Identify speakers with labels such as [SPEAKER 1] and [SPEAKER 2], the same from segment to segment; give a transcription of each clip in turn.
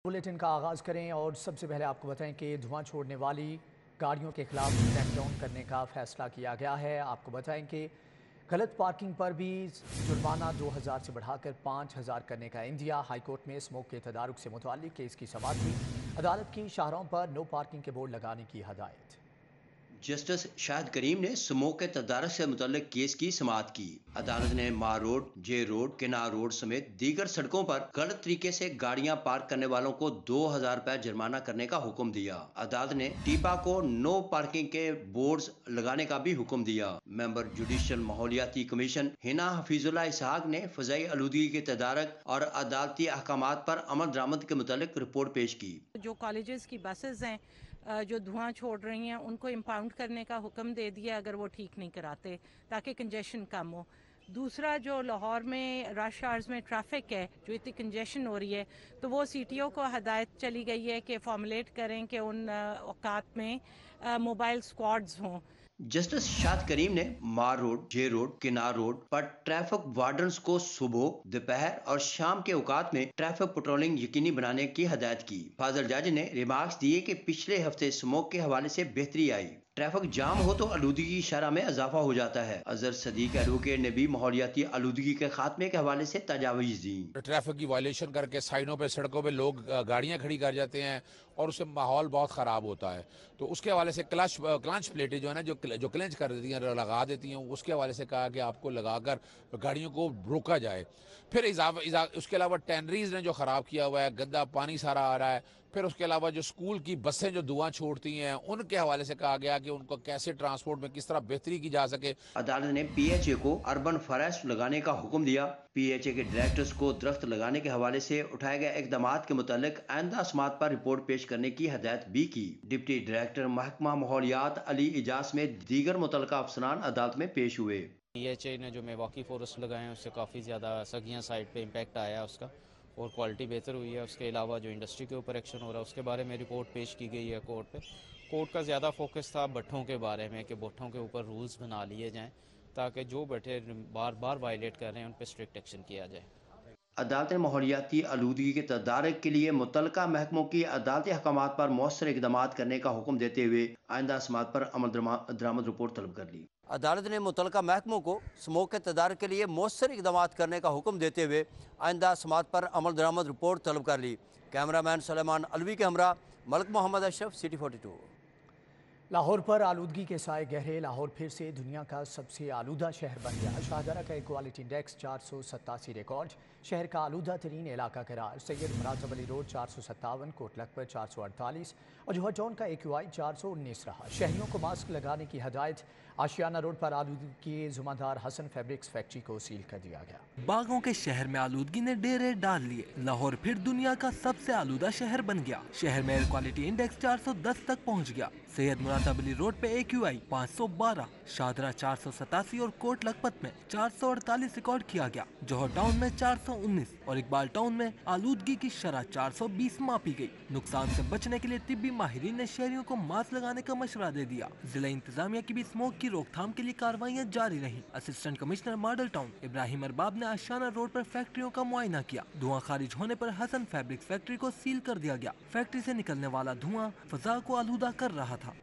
[SPEAKER 1] Bulletin का आगाज़ करें और सबसे पहले आपको बताएं कि धुआं छोड़ने वाली गाड़ियों के खिलाफ क्रैकडाउन करने का फैसला किया गया है। आपको बताएं कि गलत पार्किंग पर भी जुर्माना 2000 से बढ़ाकर 5000 करने का इंदिया। हाईकोर्ट में स्मोक के तदारुक से मुताल्लिक केस की समाअत हुई। अदालत की शाहराहों पर नो पार्किंग के बोर्ड लगाने की हदायत।
[SPEAKER 2] जस्टिस शाहिद करीम ने स्मोक के तदारक से मुतल्लिक केस की समाअत की। अदालत ने मार रोड, जे रोड, किनार रोड समेत दीगर सड़कों पर गलत तरीके से गाड़ियां पार्क करने वालों को 2000 रुपए जुर्माना करने का हुक्म दिया। अदालत ने टीपा को नो पार्किंग के बोर्ड्स लगाने का भी हुक्म दिया। मेंबर जुडिशल माहौलियाती कमीशन हिना हफीजुल्लाह इसहाक ने फजाई आलूदगी के तदारक और अदालती अहकामात पर अमल दरामद के मुतालिक रिपोर्ट पेश की।
[SPEAKER 3] जो कॉलेजेस की बसेस हैं जो धुआं छोड़ रही हैं उनको इम्पाउंड करने का हुक्म दे दिया अगर वो ठीक नहीं कराते, ताकि कंजेशन कम हो। दूसरा, जो लाहौर में रश आवर्स में ट्रैफिक है, जो इतनी कंजेशन हो रही है, तो वो सीटीओ को हदायत चली गई है कि फॉर्मुलेट करें कि उन औकात में मोबाइल स्क्वाड्स हों।
[SPEAKER 2] जस्टिस शाहिद करीम ने मार रोड, जे रोड, किनार रोड पर ट्रैफिक वार्डन्स को सुबह, दोपहर और शाम के औकात में ट्रैफिक पेट्रोलिंग यकीनी बनाने की हदायत की। फाजल जज ने रिमार्क्स दिए कि पिछले हफ्ते स्मोक के हवाले से बेहतरी आई। ट्रैफिक जाम हो तो आलूदगी की शरह में इजाफा हो जाता है। अजहर सदीक एडवोकेट ने भी माहौलियाती आलूदगी के खात्मे के हवाले से तजावीज़ दी।
[SPEAKER 4] ट्रैफिक की वायलेशन करके साइडों पे, सड़कों पे लोग गाड़ियां खड़ी कर जाते हैं और उससे माहौल बहुत ख़राब होता है। तो उसके हवाले से क्लच प्लेटें जो है ना, जो क्लेंच कर देती हैं, लगा देती हैं, उसके हवाले से कहा कि आपको लगाकर गाड़ियों को रोका जाए। फिर उसके अलावा टैनरीज ने जो ख़राब किया हुआ है, गंदा पानी सारा आ रहा है। फिर उसके अलावा जो स्कूल की बसें जो धुआं छोड़ती हैं, उनके हवाले से कहा गया कि उनको कैसे ट्रांसपोर्ट में किस तरह बेहतरी की जा सके।
[SPEAKER 2] अदालत ने पीएचए को अर्बन फॉरेस्ट लगाने का हुक्म दिया। पीएचए के डायरेक्टर्स को दरख्त लगाने के हवाले से उठाए गए इकदाम के मुतालिक आइंदा समाअत पर रिपोर्ट पेश करने की हदायत भी की। डिप्टी डायरेक्टर महकमा माहौलियात अली इजाज में दीगर मुतल्लिका अफसरान अदालत में पेश हुए।
[SPEAKER 5] पीएचए ने जो मेवाकी फॉरेस्ट लगाए हैं उससे काफ़ी ज़्यादा सगियाँ साइड पे इम्पैक्ट आया है उसका, और क्वालिटी बेहतर हुई है। उसके अलावा जो इंडस्ट्री के ऊपर एक्शन हो रहा है उसके बारे में रिपोर्ट पेश की गई है कोर्ट पे। कोर्ट का ज़्यादा फोकस था भट्ठों के बारे में कि भट्ठों के ऊपर रूल्स बना लिए जाएं ताकि जो भट्ठे बार बार वायलेट कर रहे हैं उन पर स्ट्रिक्ट एक्शन किया जाए।
[SPEAKER 2] अदालत ने माहौलियाती आलूदगी के तदारक के लिए मुतल्लिका महकमों की अदालती अहकामात पर मौसर इकदाम करने का हुक्म देते हुए आइंदा समाअत पर अमल दरामद रिपोर्ट तलब कर ली।
[SPEAKER 6] अदालत ने मुतल्लिका महकमों को स्मोक के तदारक के लिए मौसर इकदाम करने का हुक्म देते हुए आइंदा समाअत पर अमल दरामद रिपोर्ट तलब कर ली। कैमरामैन सलेमान अलवी के हमरा मलिक मोहम्मद अशरफ, सिटी 42।
[SPEAKER 1] लाहौर पर आलूदगी के साए गहरे। लाहौर फिर से दुनिया का सबसे आलूदा शहर बन गया। शाहदरा का क्वालिटी इंडेक्स 487 रिकॉर्ड, शहर का आलूदा तरीन इलाका करार। सैयद मुरातब अली रोड 457, कोट लखपत 448 और जौहर टाउन का AQI 419 रहा। शहरियों को मास्क लगाने की हदायत। आशियाना रोड पर आलूदगी के जुम्मेदार हसन फैब्रिक्स फैक्ट्री को सील कर दिया गया।
[SPEAKER 7] बागों के शहर में आलूदगी ने डेरे डाल लिए। लाहौर फिर दुनिया का सबसे आलूदा शहर बन गया। शहर में एयर क्वालिटी इंडेक्स 410 तक पहुंच गया। सैयद मुरातब अली रोड पे AQI 512, शाहदरा 487 और कोट लखपत में 448 रिकॉर्ड किया गया। जौहर टाउन में 419 और इकबाल टाउन में आलूदगी की शरह 420 मापी गई। नुकसान से बचने के लिए तिब्बी माहिरीन ने शहरियों को मास्क लगाने का मशवरा दे दिया। जिला इंतजामिया की भी स्मोक की रोकथाम के लिए कार्रवाइयाँ जारी रही। Assistant commissioner model town Ibrahim Arbab ने आशियाना रोड पर फैक्ट्रियों का मुआयना किया। धुआं खारिज होने पर हसन फैब्रिक्स फैक्ट्री को सील कर दिया गया। फैक्ट्री से निकलने वाला धुआं फजा को आलूदा कर रहा था।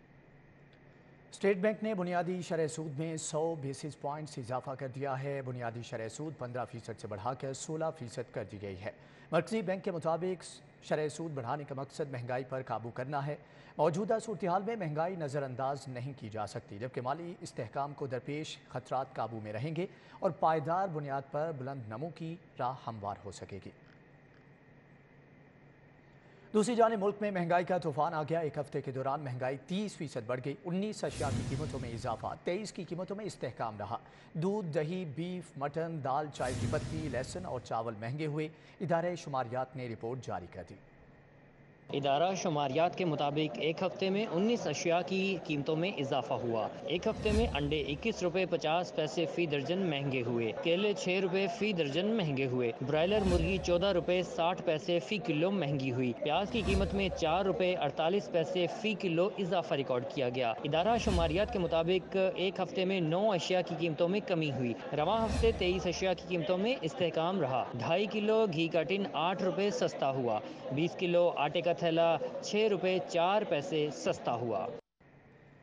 [SPEAKER 1] स्टेट बैंक ने बुनियादी शरह सूद में 100 बेसिस पॉइंट्स इजाफा कर दिया है। बुनियादी शरह सूद 15% से बढ़ाकर 16% कर दी गई है। मरकजी बैंक के मुताबिक शरह सूद बढ़ाने का मकसद महंगाई पर काबू करना है। मौजूदा सूरत-ए-हाल में महंगाई नज़रअंदाज नहीं की जा सकती, जबकि माली इस्तेहकाम को दरपेश खतरात काबू में रहेंगे और पायदार बुनियाद पर बुलंद नमो की राह हमवार हो सकेगी। दूसरी जानिब मुल्क में महंगाई का तूफान आ गया। एक हफ्ते के दौरान महंगाई 30% बढ़ गई। 19 अशिया की कीमतों में इजाफा, 23 की कीमतों में इस्तेहकाम रहा। दूध, दही, बीफ, मटन, दाल, चाय की पत्ती, लहसुन और चावल महंगे हुए। इदारे शुमारियात ने रिपोर्ट जारी कर दी।
[SPEAKER 8] ادارہ شماریات کے مطابق ایک ہفتے میں 19 اشیاء کی قیمتوں میں اضافہ ہوا۔ ایک ہفتے میں انڈے 21 روپے 50 پیسے فی درجن مہنگے ہوئے، کیلے 6 روپے فی درجن مہنگے ہوئے، برائلر مرغی 14 روپے 60 پیسے فی کلو مہنگی ہوئی، پیاز کی قیمت میں 4 روپے 48 پیسے فی کلو اضافہ ریکارڈ کیا گیا۔ ادارہ شماریات کے مطابق ایک ہفتے میں 9 اشیاء کی قیمتوں میں کمی ہوئی۔ رواں ہفتے 23 اشیاء کی قیمتوں میں استحکام رہا۔ 2.5 کلو گھی کا ٹن 8 روپے سستا ہوا، 20 کلو آٹے کا تھیلا 6 روپے 4 پیسے سستا ہوا۔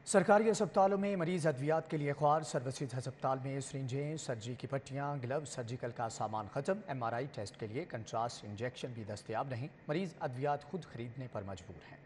[SPEAKER 1] سرکاری ہسپتالوں میں مریض ادویات کے لیے خوار۔ سروسز ہسپتال میں سرنجیں، سرجری کی پٹیاں، گلوز، سرجیکل کا سامان ختم۔ MRI ٹیسٹ کے لیے کنٹراسٹ انجیکشن بھی دستیاب نہیں۔ مریض ادویات خود خریدنے پر مجبور ہیں۔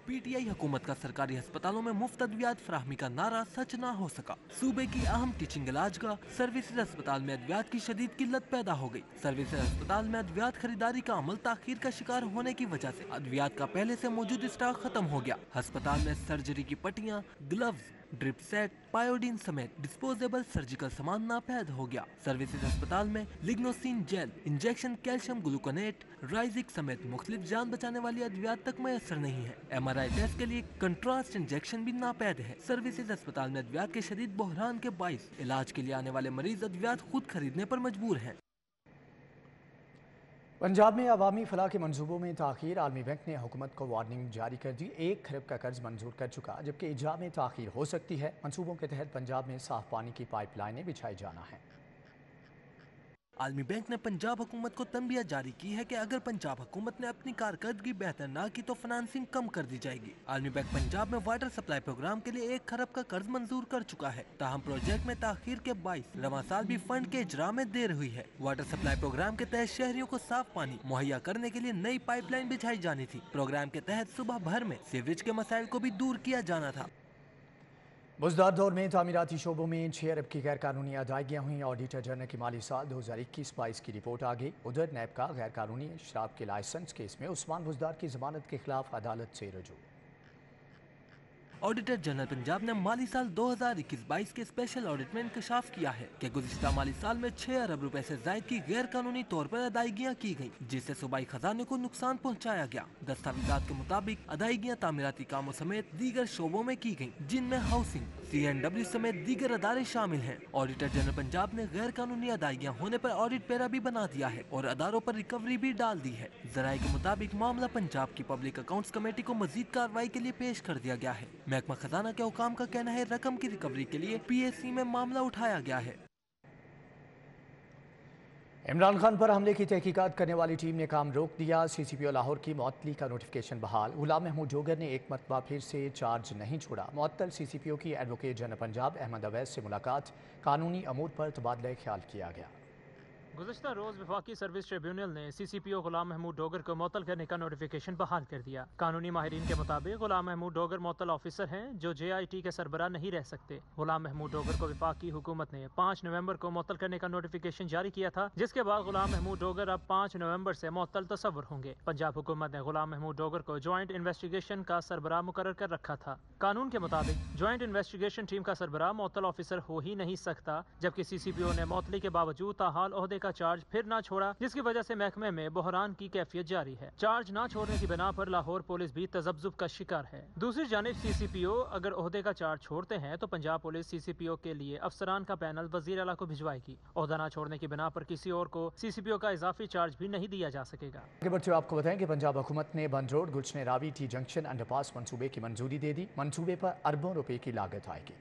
[SPEAKER 7] PTI حکومت کا سرکاری ہسپتالوں میں مفت ادویات فراہمی کا نعرہ سچ نہ ہو سکا۔ صوبے کی اہم ٹیچنگ علاج کا سروسز ہسپتال میں ادویات کی شدید قلت پیدا ہو گئی۔ سروسز ہسپتال میں ادویات خریداری کا عمل تاخیر کا شکار ہونے کی وجہ سے ادویات کا پہلے سے موجود اسٹاک ختم ہو گیا۔ ہسپتال میں سرجری کی پٹیاں، گلوز، ڈرپ سیٹ، پائیوڈین سمیت ڈسپوزیبل سرجیکل سامان ناپید ہو گیا۔ سروسز ہسپتال میں لگنوسین جیل، انجیکشن کیلشیم گلوکونیٹ، رائزک سمیت مختلف جان بچانے والی ادویات تک میسر نہیں ہے۔ MRI ٹیسٹ کے لیے کنٹراسٹ انجیکشن بھی ناپید ہے۔ سروسز ہسپتال میں ادویات کے شدید بحران کے باعث علاج کے لیے آنے والے مریض ادویات خود خریدنے پر مجبور ہیں۔
[SPEAKER 1] پنجاب میں عوامی فلاح کے منصوبوں میں تاخیر۔ عالمی بینک نے حکومت کو وارننگ جاری کر دی۔ 1 کھرب کا قرض منظور کر چکا، جبکہ اجرا میں تاخیر ہو سکتی ہے۔ منصوبوں کے تحت پنجاب میں صاف پانی کی پائپ لائنیں بچھائی جانا ہے۔
[SPEAKER 7] عالمی بینک نے پنجاب حکومت کو تنبیہ جاری کی ہے کہ اگر پنجاب حکومت نے اپنی کارکردگی بہتر نہ کی تو فنانسنگ کم کر دی جائے گی۔ عالمی بینک پنجاب میں واٹر سپلائی پروگرام کے لیے 1 کھرب کا قرض منظور کر چکا ہے، تاہم پروجیکٹ میں تاخیر کے باعث رواں سال بھی فنڈ کے اجرا میں دیر ہوئی ہے۔ واٹر سپلائی پروگرام کے تحت شہریوں کو صاف پانی مہیا کرنے کے لیے نئی پائپ لائن بچھائی جانی تھی۔ پروگرام کے تحت صبح بھر میں سیوریج کے مسائل کو بھی دور کیا جانا تھا۔
[SPEAKER 1] بزدار دور میں تعمیراتی شعبوں میں 6 ارب کی غیر قانونی ادائیگیاں ہوئیں۔ آڈیٹر جنرل کی مالی سال 2021-22 کی رپورٹ آ گئی۔ ادھر نیب کا غیر قانونی شراب کے لائسنس کیس میں عثمان بزدار کی ضمانت کے خلاف عدالت سے رجوع۔
[SPEAKER 7] آڈیٹر جنرل پنجاب نے مالی سال 2021-22 کے اسپیشل آڈٹ میں انکشاف کیا ہے کہ گزشتہ مالی سال میں 6 ارب روپے سے زائد کی غیر قانونی طور پر ادائیگیاں کی گئیں، جس سے صوبائی خزانے کو نقصان پہنچایا گیا۔ دستاویزات کے مطابق ادائیگیاں تعمیراتی کاموں سمیت دیگر شعبوں میں کی گئیں، جن میں ہاؤسنگ، CNW سمیت دیگر ادارے شامل ہیں۔ آڈیٹر جنرل پنجاب نے غیر قانونی ادائیگیاں ہونے پر آڈٹ پیرا بھی بنا دیا ہے اور اداروں پر ریکوری بھی ڈال دی ہے۔ ذرائع کے مطابق معاملہ پنجاب کی پبلک اکاؤنٹس کمیٹی کو مزید کارروائی کے لیے پیش کر دیا گیا ہے۔ محکمہ خزانہ کے حکام کا کہنا ہے رقم کی ریکوری کے لیے PAC میں معاملہ اٹھایا گیا ہے۔
[SPEAKER 1] عمران خان پر حملے کی تحقیقات کرنے والی ٹیم نے کام روک دیا۔ CCPO لاہور کی معطلی کا نوٹیفیکیشن بحال۔ غلام محمود ڈوگر نے ایک مرتبہ پھر سے چارج نہیں چھوڑا۔ معطل CCPO کی ایڈوکیٹ جنرل پنجاب احمد اویس سے ملاقات، قانونی امور پر تبادلہ خیال کیا گیا۔
[SPEAKER 9] گزشتہ روز وفاقی سروس ٹریبیونل نے CCPO غلام محمود ڈوگر کو معطل کرنے کا نوٹیفیکیشن بحال کر دیا۔ قانونی ماہرین کے مطابق غلام محمود ڈوگر معطل آفیسر ہیں جو JIT کے سربراہ نہیں رہ سکتے۔ غلام محمود ڈوگر کو وفاقی حکومت نے 5 نومبر کو معطل کرنے کا نوٹیفیکیشن جاری کیا تھا، جس کے بعد غلام محمود ڈوگر اب 5 نومبر سے معطل تصور ہوں گے۔ پنجاب حکومت نے غلام محمود ڈوگر کو جوائنٹ انویسٹیگیشن کا سربراہ مقرر کر رکھا تھا۔ قانون کے مطابق جوائنٹ انویسٹیگیشن ٹیم کا سربراہ معطل آفیسر ہو ہی نہیں سکتا، جبکہ CCPO نے معطلی کے باوجود تاحال عہدے کا چارج پھر نہ چھوڑا، جس کی وجہ سے محکمے میں بحران کی کیفیت جاری ہے۔ چارج نہ چھوڑنے کی بنا پر لاہور پولیس بھی تذبذب کا شکار ہے۔ دوسری جانب CCPO اگر عہدے کا چارج چھوڑتے ہیں تو پنجاب پولیس CCPO کے لیے افسران کا پینل وزیر اعلیٰ کو بھجوائے گی۔ عہدہ نہ چھوڑنے کی بنا پر کسی اور کو CCPO کا اضافی چارج بھی نہیں دیا جا سکے گا۔
[SPEAKER 1] آگے بڑھتے ہوئے آپ کو بتائیں کہ پنجاب حکومت نے بند روڈ گلشن راوی ٹی جنکشن انڈر پاس منصوبے کی منظوری دے دی۔ منصوبے پر اربوں روپے کی لاگت آئے گی۔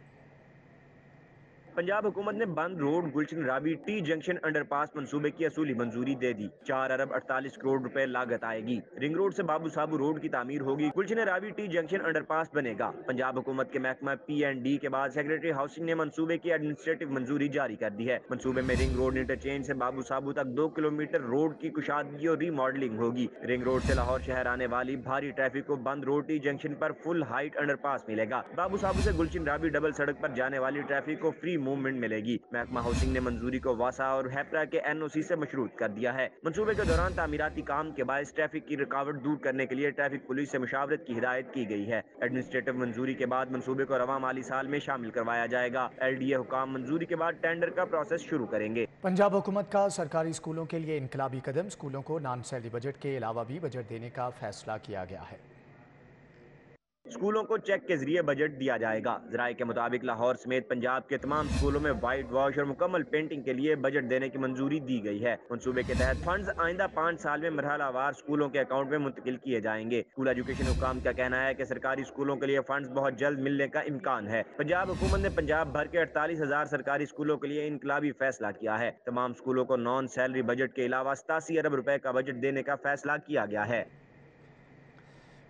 [SPEAKER 10] پنجاب حکومت نے بند روڈ گلشن راوی ٹی جنکشن انڈر پاس منصوبے کی اصولی منظوری دے دی۔ 4 ارب 48 کروڑ روپے لاگت آئے گی۔ رنگ روڈ سے بابو صابو روڈ کی تعمیر ہوگی۔ گلشن راوی ٹی جنکشن انڈر پاس بنے گا۔ پنجاب حکومت کے محکمہ P&D کے بعد سیکریٹری ہاؤسنگ نے منصوبے کی ایڈمنسٹریٹو منظوری جاری کر دی ہے۔ منصوبے میں رنگ روڈ انٹرچینج سے بابو صابو تک 2 کلومیٹر روڈ کی کشادگی اور ری ماڈلنگ ہوگی۔ رنگ روڈ سے لاہور شہر آنے والی بھاری ٹریفک کو بند روڈ ٹی جنکشن پر فل ہائٹ انڈر پاس ملے گا۔ بابو صابو سے گلشن راوی ڈبل سڑک پر جانے والی ٹریفک کو فری موومنٹ ملے گی۔ محکمہ ہاؤسنگ نے منظوری کو واسا اور ہیپرا کے NOC سے مشروط کر دیا ہے۔ منصوبے کے دوران تعمیراتی کام کے باعث ٹریفک کی رکاوٹ دور کرنے کے لیے ٹریفک پولیس سے مشاورت کی ہدایت کی گئی ہے۔ ایڈمنسٹریٹو منظوری کے بعد منصوبے کو رواں مالی سال میں شامل کروایا جائے گا۔ LDA حکام منظوری کے بعد ٹینڈر کا پروسیس شروع کریں گے۔
[SPEAKER 1] पंजाब हुकूमत का सरकारी स्कूलों के लिए इनकलाबी कदम, स्कूलों को नॉन सैलरी बजट के अलावा भी बजट देने का फैसला किया गया है।
[SPEAKER 10] स्कूलों को चेक के जरिए बजट दिया जाएगा। ज़राए के मुताबिक लाहौर समेत पंजाब के तमाम स्कूलों में वाइट वॉश और मुकम्मल पेंटिंग के लिए बजट देने की मंजूरी दी गई है। मंसूबे के तहत फंड्स आइंदा 5 साल में मरहलावार स्कूलों के अकाउंट में मुंतकिल किए जाएंगे। स्कूल एजुकेशन हुकाम का कहना है कि सरकारी स्कूलों के लिए फंड्स बहुत जल्द मिलने का इम्कान है। पंजाब हुकूमत ने पंजाब भर के 48,000 सरकारी स्कूलों के लिए इनकलाबी फैसला किया है। तमाम स्कूलों को नॉन सैलरी बजट के अलावा 87 अरब रुपए का बजट देने का फैसला किया गया है।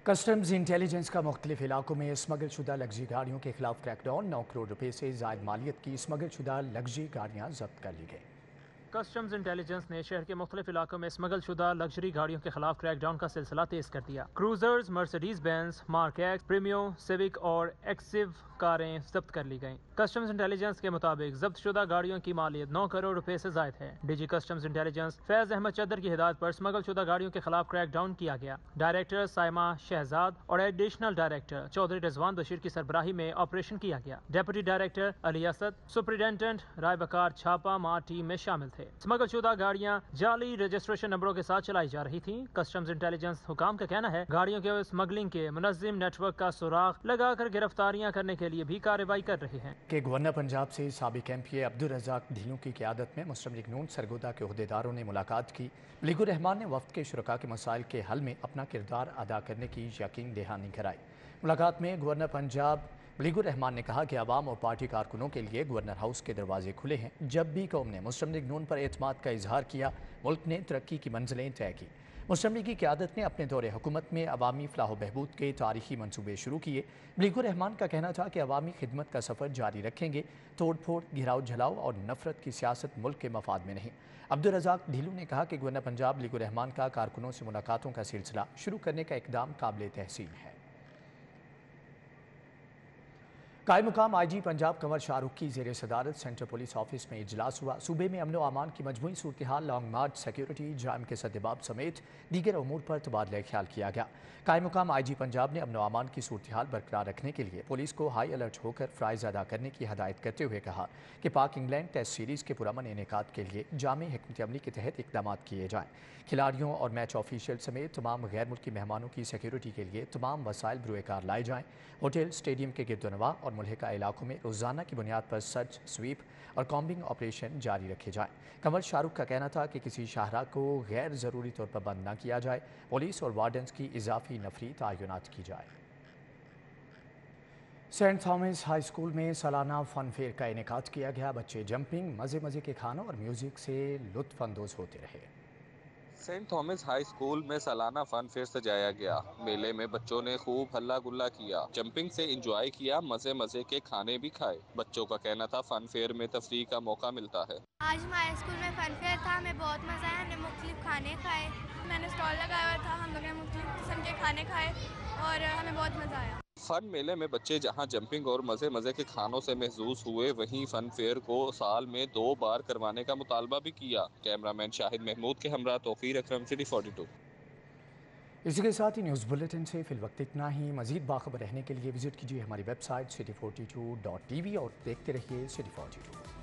[SPEAKER 1] कस्टम्स इंटेलिजेंस का मुख्तलिफ इलाकों में स्मगल शुदा लग्जरी गाड़ियों के खिलाफ क्रैकडाउन, 9 करोड़ रुपए से जायद मालियत की स्मगल शुदा लग्जरी गाड़ियाँ जब्त कर ली गई।
[SPEAKER 9] कस्टम्स इंटेलिजेंस ने शहर के मुख्तलिफ इलाकों में स्मगल शुदा लग्जरी गाड़ियों के खिलाफ क्रैकडाउन का सिलसिला तेज कर दिया। Cruisers, Mercedes Benz, mark x, Premio, civic और एक्सिव कारें जब्त कर ली गईं। कस्टम्स इंटेलिजेंस के मुताबिक जब्त शुदा गाड़ियों की मालियत 9 करोड़ रुपए से जायद है। DG customs intelligence Faiz Ahmed Chadhar की हिदायत पर स्मगल शुदा गाड़ियों के खिलाफ क्रैकडाउन किया गया। डायरेक्टर साइमा शहजाद और एडिशनल डायरेक्टर चौधरी रिजवान बशीर की सरबराही में ऑपरेशन किया गया। Deputy director Ali Asad, superintendent Rai Baqar छापा मार टीम में शामिल थे। स्मगल शुदा गाड़ियां जाली रजिस्ट्रेशन नंबरों के साथ चलाई जा रही थी। कस्टम्स इंटेलिजेंस हुकाम का कहना है गाड़ियों के स्मगलिंग के मुनज़्ज़म नेटवर्क का सुराग लगाकर गिरफ्तारियां करने के लिए भी कार्रवाई कर रहे हैं।
[SPEAKER 1] कि गवर्नर पंजाब से साबिक एमपी अब्दुल रज़ाक ढीलों की क़यादत में मुस्लिम लीग नून सरगोदा के ओहदेदारों ने मुलाकात की। लीग रहमान ने वफ्द के शुरका के मसाइल के हल में अपना किरदार अदा करने की यकीन दहानी कराई। मुलाकात में गवर्नर पंजाब लीग रहमान ने कहा कि आवाम और पार्टी कारकुनों के लिए गवर्नर हाउस के दरवाजे खुले हैं। जब भी कौम ने मुस्लिम लीग नून पर एतमाद का इजहार किया, मुल्क ने तरक्की की मंजिलें तय की। मुस्लिम लीग की क़यादत ने अपने दौरे हुकूमत में अवामी फलाह बहबूद के तारीखी मनसूबे शुरू किए। लीग रहमान का कहना था कि अवामी खिदमत का सफ़र जारी रखेंगे। तोड़ फोड़, घिराव झलाव और नफरत की सियासत मुल्क के मफाद में नहीं। अब्दुल रज़ाक ढीलू ने कहा कि गवर्नर पंजाब लीग रहमान का कारकुनों से मुलाकातों का सिलसिला शुरू करने का इकदाम काबिल तहसीन है। कायम मुकाम IG पंजाब कंवर शाहरुख की ज़ेर सदारत सेंट्रल पुलिस ऑफिस में इजलास हुआ। सूबे में अमन व अमान की मजमूई सूरत हाल, लॉन्ग मार्च, सिक्योरिटी, जाम के सद्देबाब समेत दीगर अमूर पर तबादला ख्याल किया गया। कायम मुकाम IG पंजाब ने अमन व अमान की सूरत हाल बरकरार रखने के लिए पुलिस को हाई अलर्ट होकर फ़राइज़ अदा करने की हदायत करते हुए कहा कि पाक इंग्लैंड टेस्ट सीरीज़ के पुरअमन इनेकाद के लिए जामे हिकमत अमली के तहत इक़दाम किए जाएँ। खिलाड़ियों और मैच ऑफिशियल समेत तमाम गैर मुल्की मेहमानों की सिक्योरिटी के लिए तमाम वसाइल बरूएकार लाए जाएँ। होटल, स्टेडियम के गिरदोनवा और मुल्हिका इलाकों में रोज़ाना की बुनियाद पर सर्च, स्वीप और कॉम्बिंग ऑपरेशन जारी रखे जाएँ। कंवर शाहरुख का कहना था कि किसी शाहरा को गैर ज़रूरी तौर पर बंद न किया जाए। पुलिस और वार्डन्स की इजाफी नफरी तैनात की जाए। सेंट थॉमस हाई स्कूल में सालाना फ़न फेयर का इनेकाद किया गया। बच्चे जंपिंग, मज़े मज़े के खानों और म्यूज़िक से लुत्फ़ अंदोज़ होते रहे।
[SPEAKER 11] सेंट थॉमस हाई स्कूल में सालाना फन फेयर सजाया गया। मेले में बच्चों ने खूब हल्ला गुल्ला किया, जंपिंग से एंजॉय किया, मजे मजे के खाने भी खाए। बच्चों का कहना था फन फेयर में तफरीह का मौका मिलता है।
[SPEAKER 12] आज हमारे स्कूल में फन फेयर था, हमें बहुत मजा आया। हमने मुख्तलिफ खाने खाए, मैंने स्टॉल लगाया हुआ था, हम लोगों ने मुख्तलिफ किस्म के खाने खाए और हमें बहुत मजा आया।
[SPEAKER 11] फन मेले में बच्चे जहां जंपिंग और मजे मजे के खानों से महजूज हुए, वहीं फन फेयर को साल में 2 बार करवाने का मुतालबा भी किया। कैमरामैन शाहिद महमूद के हमरा तौफीर अकरम, सिटी 42।
[SPEAKER 1] इसी के साथ ही न्यूज़ बुलेटिन से फिल वक्त इतना ही। मज़ीद बाखबर रहने के लिए विजिट कीजिए हमारी वेबसाइट city42.tv और देखते रहिए City 42।